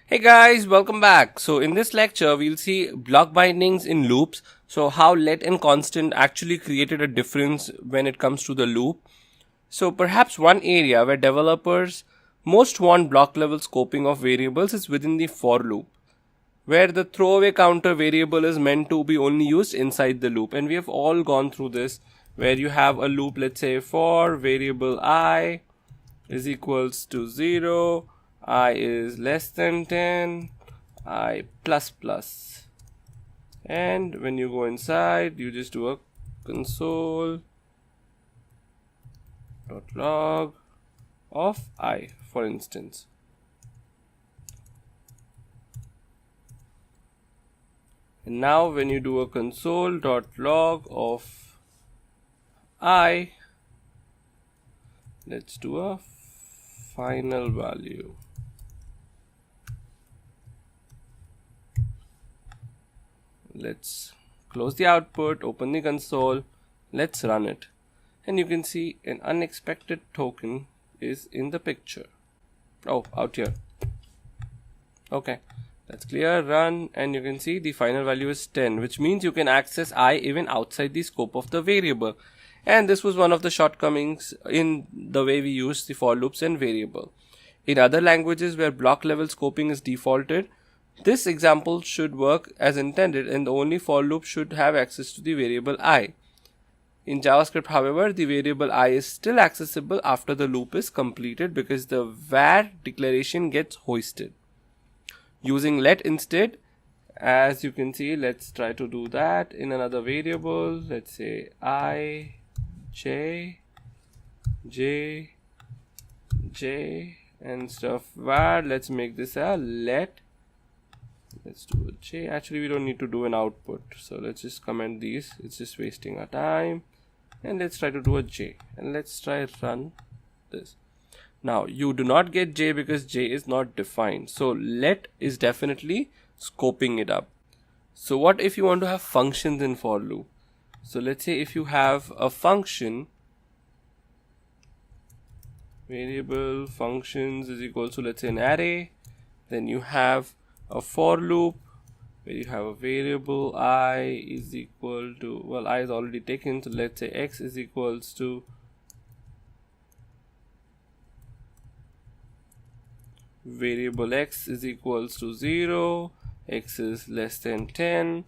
Hey guys, welcome back. So in this lecture, we'll see block bindings in loops. So how let and constant actually created a difference when it comes to the loop. So perhaps one area where developers most want block level scoping of variables is within the for loop, where the throwaway counter variable is meant to be only used inside the loop. And we have all gone through this, where you have a loop, let's say for variable I is equals to 0, I is less than 10, I plus plus. And when you go inside, you just do a console dot log of I, for instance. And now when you do a console dot log of I, let's do a final value. Let's close the output, open the console, let's run it. And you can see an unexpected token is in the picture. Oh, out here. Okay, that's clear, run, and you can see the final value is 10, which means you can access I even outside the scope of the variable. And this was one of the shortcomings in the way we use the for loops and variable. In other languages where block level scoping is defaulted, this example should work as intended and the only for loop should have access to the variable I. In JavaScript, however, the variable I is still accessible after the loop is completed because the var declaration gets hoisted. Using let instead, as you can see, let's try to do that in another variable. Let's say I, j, and stuff var. Let's make this a let. Let's do a j. Actually, we don't need to do an output, so let's just comment these. It's just wasting our time. And let's try to do a j, and let's try run this. Now you do not get j because j is not defined, so let is definitely scoping it up. So what if you want to have functions in for loop? So let's say if you have a function, variable functions is equal to, let's say, an array, then you have a for loop where you have a variable I is equal to, well, I is already taken, so let's say x is equals to variable x is equals to 0, x is less than 10,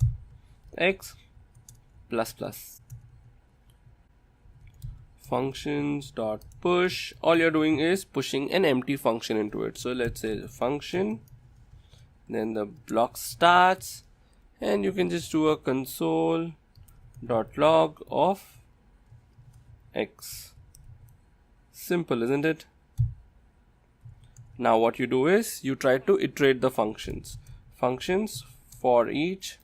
x plus plus. Functions dot push, all you're doing is pushing an empty function into it. So let's say the function, then the block starts, and you can just do a console dot log of x. Simple, isn't it? Now what you do is you try to iterate the functions for each,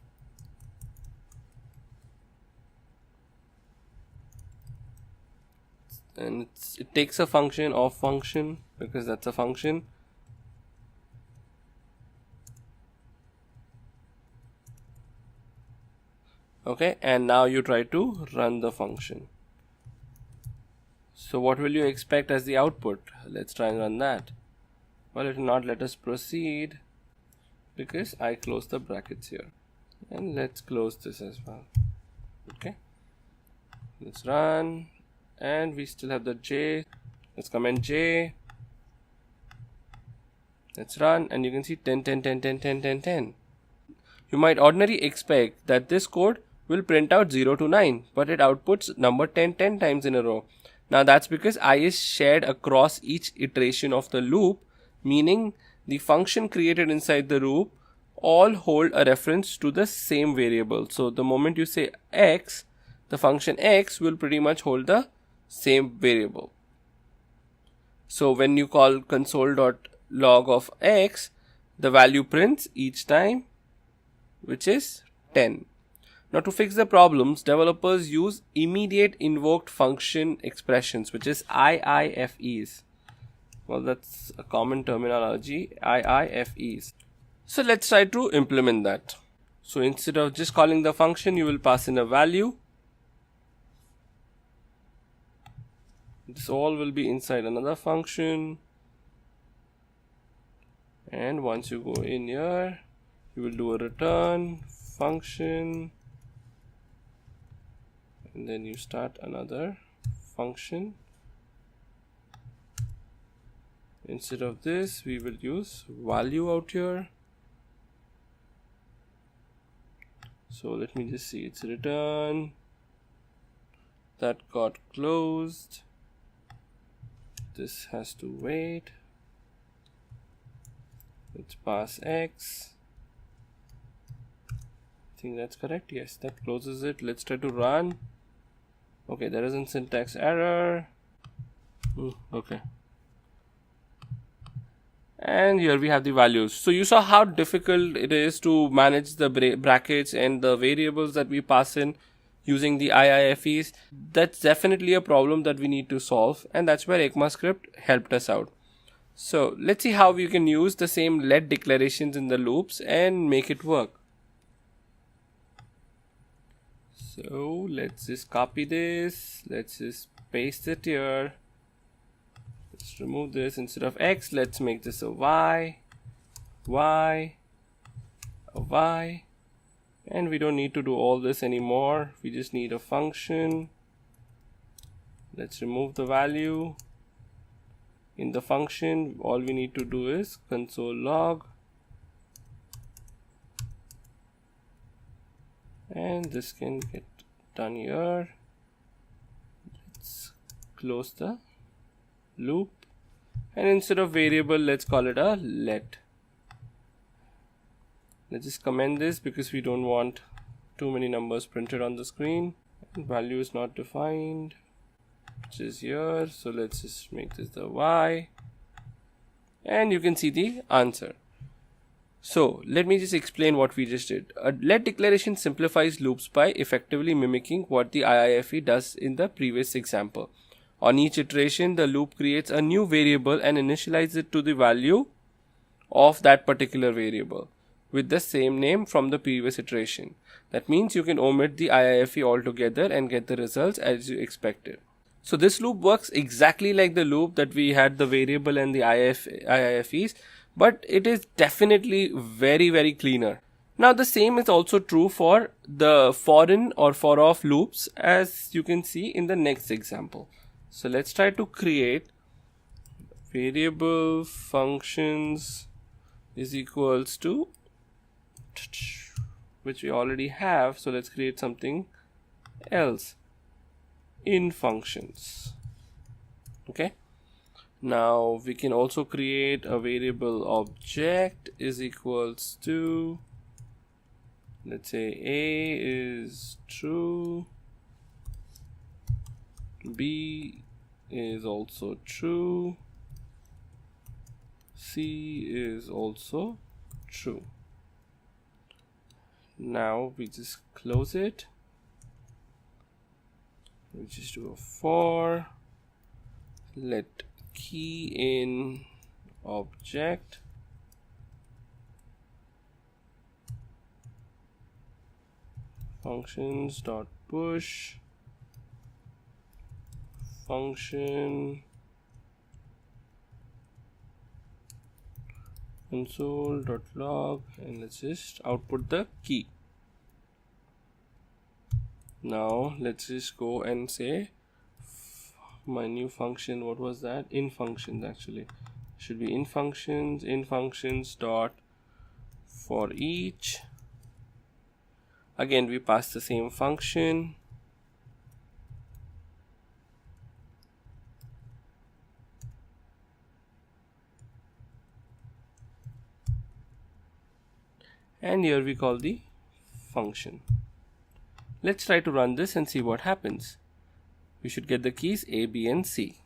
and it takes a function of function because that's a function. Okay, and now you try to run the function. So what will you expect as the output? Let's try and run that. Well, it will not let us proceed because I closed the brackets here. And let's close this as well. Okay, let's run, and we still have the j. Let's comment j. Let's run, and you can see 10, 10, 10, 10, 10, 10, 10. You might ordinarily expect that this code will print out 0 to 9, but it outputs number 10 10 times in a row. Now that's because I is shared across each iteration of the loop, meaning the function created inside the loop all hold a reference to the same variable. So the moment you say x, the function x will pretty much hold the same variable. So when you call console.log of x, the value prints each time, which is 10. Now to fix the problems, developers use immediate invoked function expressions, which is IIFEs. Well, that's a common terminology, IIFEs. So let's try to implement that. So instead of just calling the function, you will pass in a value. This all will be inside another function. And once you go in here, you will do a return function, and then you start another function. Instead of this, we will use value out here. So let me just see, it's return, that got closed, this has to wait, let's pass x. I think that's correct. Yes, that closes it. Let's try to run. Okay, there isn't syntax error. Okay. And here we have the values. So you saw how difficult it is to manage the brackets and the variables that we pass in using the IIFEs. That's definitely a problem that we need to solve, and that's where ECMAScript helped us out. So let's see how we can use the same let declarations in the loops and make it work. So let's just copy this, let's just paste it here. Let's remove this. Instead of x, let's make this a y, a y, and we don't need to do all this anymore. We just need a function. Let's remove the value. In the function, all we need to do is console log, and this can get done here. Let's close the loop, and instead of variable, let's call it a let. Let's just comment this because we don't want too many numbers printed on the screen. Value is not defined, which is here. So let's just make this the y, and you can see the answer. So let me just explain what we just did. A let declaration simplifies loops by effectively mimicking what the IIFE does in the previous example. On each iteration, the loop creates a new variable and initializes it to the value of that particular variable with the same name from the previous iteration. That means you can omit the IIFE altogether and get the results as you expected. So this loop works exactly like the loop that we had the variable and the IIFEs, but it is definitely very cleaner. Now the same is also true for the foreign or for off loops, as you can see in the next example. So let's try to create variable functions is equals to, which we already have. So let's create something else, in functions. Okay. Now we can also create a variable object is equals to, let's say A is true, B is also true, C is also true. Now we just close it. We just do a for let key in object functions dot push function console.log, and let's just output the key. Now let's just go and say my new function, what was that? In functions, actually should be in functions dot for each. Again we pass the same function. And here we call the function. Let's try to run this and see what happens. We should get the keys A, B and C.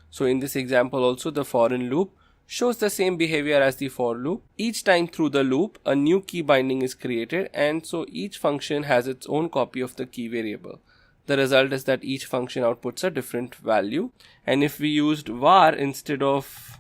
So in this example also, the foreign loop shows the same behavior as the for loop. Each time through the loop, a new key binding is created, and so each function has its own copy of the key variable. The result is that each function outputs a different value. And if we used var instead of,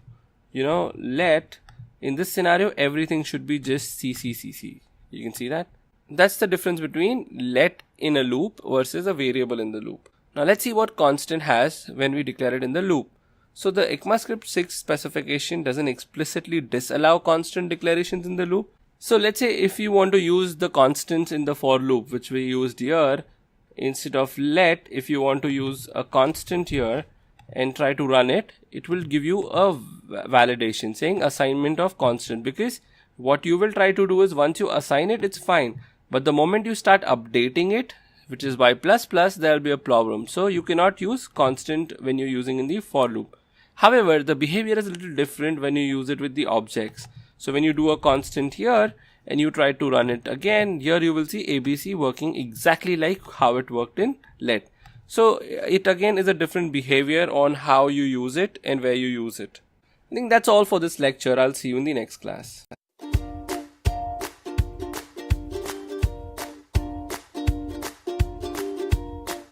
let, in this scenario, everything should be just CCCC. You can see that. That's the difference between let in a loop versus a variable in the loop. Now let's see what constant has when we declare it in the loop. So the ECMAScript 6 specification doesn't explicitly disallow constant declarations in the loop. So let's say if you want to use the constants in the for loop, which we used here, instead of let, if you want to use a constant here and try to run it, it will give you a validation saying assignment of constant, because what you will try to do is once you assign it, it's fine. But the moment you start updating it, which is by plus plus, there will be a problem. So you cannot use constant when you're using in the for loop. However, the behavior is a little different when you use it with the objects. So when you do a constant here and you try to run it again, here you will see ABC working exactly like how it worked in let. So it again is a different behavior on how you use it and where you use it. I think that's all for this lecture. I'll see you in the next class.